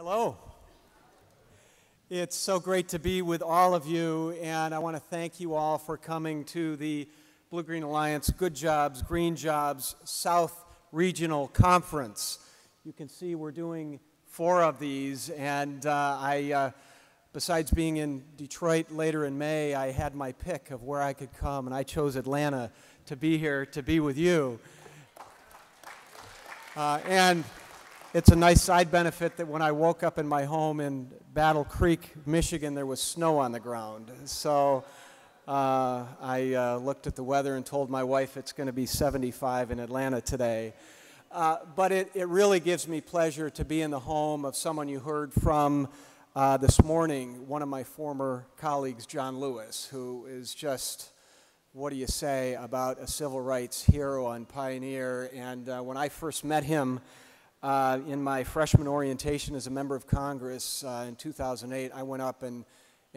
Hello. It's so great to be with all of you, and I want to thank you all for coming to the BlueGreen Alliance Good Jobs, Green Jobs South Regional Conference. You can see we're doing 4 of these, and besides being in Detroit later in May, I had my pick of where I could come, and I chose Atlanta to be here to be with you. And it's a nice side benefit that when I woke up in my home in Battle Creek, Michigan, there was snow on the ground. So I looked at the weather and told my wife it's going to be 75 in Atlanta today. But it really gives me pleasure to be in the home of someone you heard from this morning, one of my former colleagues, John Lewis, who is just, what do you say, about a civil rights hero and pioneer. And when I first met him, in my freshman orientation as a member of Congress in 2008, I went up and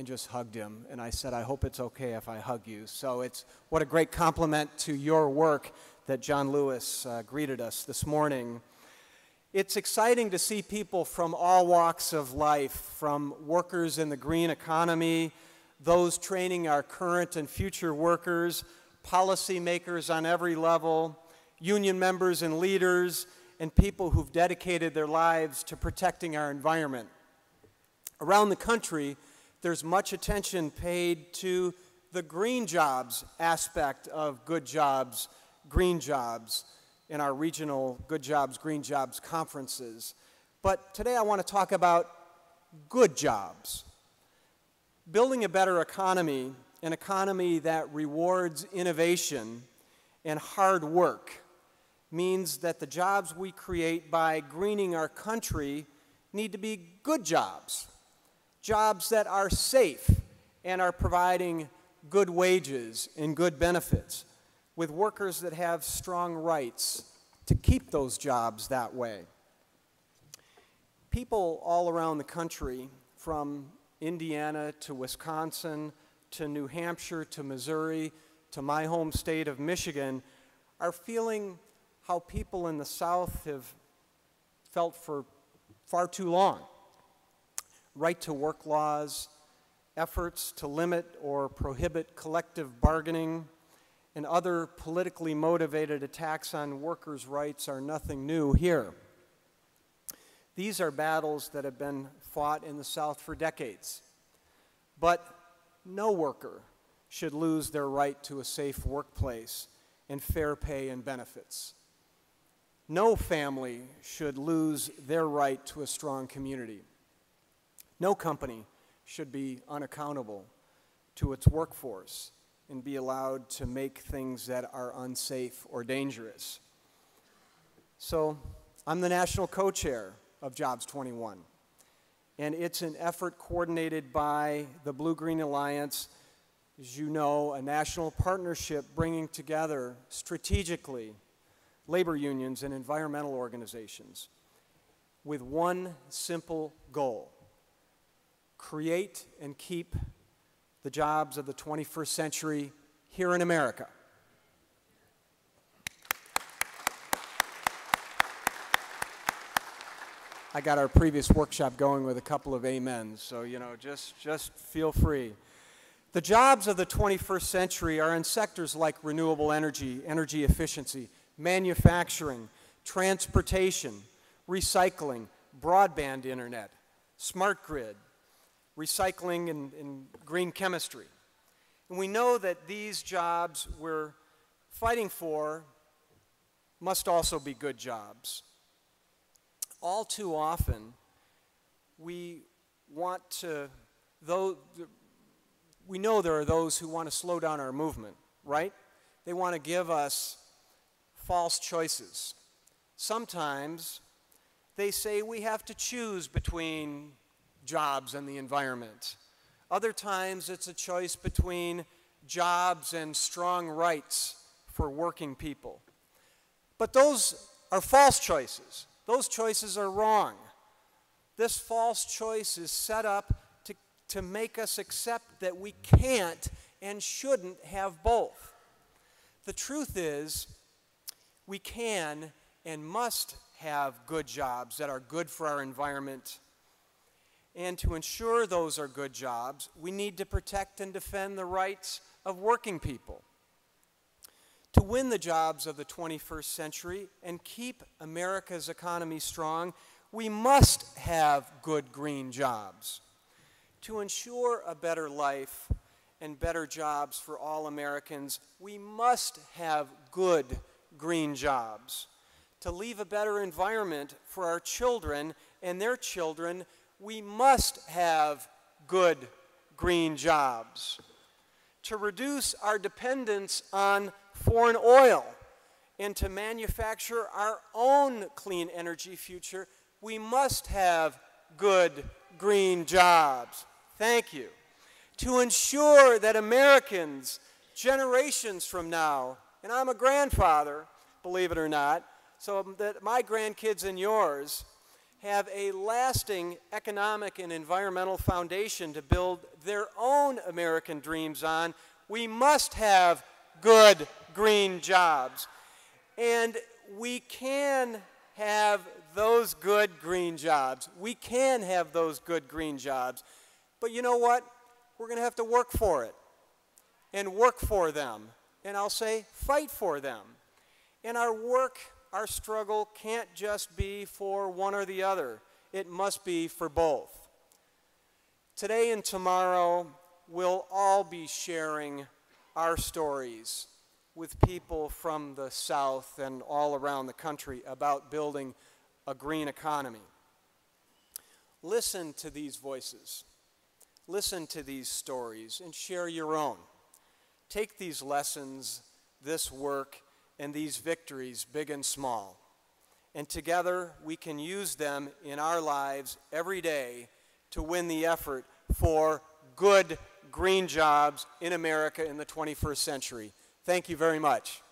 just hugged him. And I said, I hope it's okay if I hug you. So it's what a great compliment to your work that John Lewis greeted us this morning. It's exciting to see people from all walks of life, from workers in the green economy, those training our current and future workers, policymakers on every level, union members and leaders, and people who've dedicated their lives to protecting our environment. Around the country, there's much attention paid to the green jobs aspect of Good Jobs, Green Jobs in our regional Good Jobs, Green Jobs conferences. But today I want to talk about good jobs. Building a better economy, an economy that rewards innovation and hard work, means that the jobs we create by greening our country need to be good jobs, jobs that are safe and are providing good wages and good benefits, with workers that have strong rights to keep those jobs that way. People all around the country, from Indiana to Wisconsin to New Hampshire to Missouri to my home state of Michigan, are feeling how people in the South have felt for far too long. Right to work laws, efforts to limit or prohibit collective bargaining, and other politically motivated attacks on workers' rights are nothing new here. These are battles that have been fought in the South for decades. But no worker should lose their right to a safe workplace and fair pay and benefits. No family should lose their right to a strong community. No company should be unaccountable to its workforce and be allowed to make things that are unsafe or dangerous. So I'm the national co-chair of Jobs 21, and it's an effort coordinated by the BlueGreen Alliance, as you know, a national partnership bringing together strategically labor unions and environmental organizations with one simple goal: create and keep the jobs of the 21st century here in America. I got our previous workshop going with a couple of amens, so just feel free. The jobs of the 21st century are in sectors like renewable energy, energy efficiency, manufacturing, transportation, recycling, broadband internet, smart grid, recycling and green chemistry. And we know that these jobs we're fighting for must also be good jobs. All too often, we know there are those who want to slow down our movement, right? They want to give us false choices. Sometimes they say we have to choose between jobs and the environment. Other times it's a choice between jobs and strong rights for working people. But those are false choices. Those choices are wrong. This false choice is set up to make us accept that we can't and shouldn't have both. The truth is, we can and must have good jobs that are good for our environment And to ensure those are good jobs, we need to protect and defend the rights of working people. To win the jobs of the 21st century and keep America's economy strong, we must have good green jobs. To ensure a better life and better jobs for all Americans, we must have good green jobs. To leave a better environment for our children and their children, we must have good green jobs. To reduce our dependence on foreign oil and to manufacture our own clean energy future, we must have good green jobs. Thank you. To ensure that Americans, generations from now, and I'm a grandfather, believe it or not, so that my grandkids and yours have a lasting economic and environmental foundation to build their own American dreams on, we must have good green jobs. And we can have those good green jobs. We can have those good green jobs. But you know what? We're going to have to work for it and work for them. And I'll say fight for them. And our work, our struggle can't just be for one or the other. It must be for both. Today and tomorrow, we'll all be sharing our stories with people from the South and all around the country about building a green economy. Listen to these voices. Listen to these stories and share your own. Take these lessons, this work, and these victories, big and small, and together we can use them in our lives every day to win the effort for good green jobs in America in the 21st century. Thank you very much.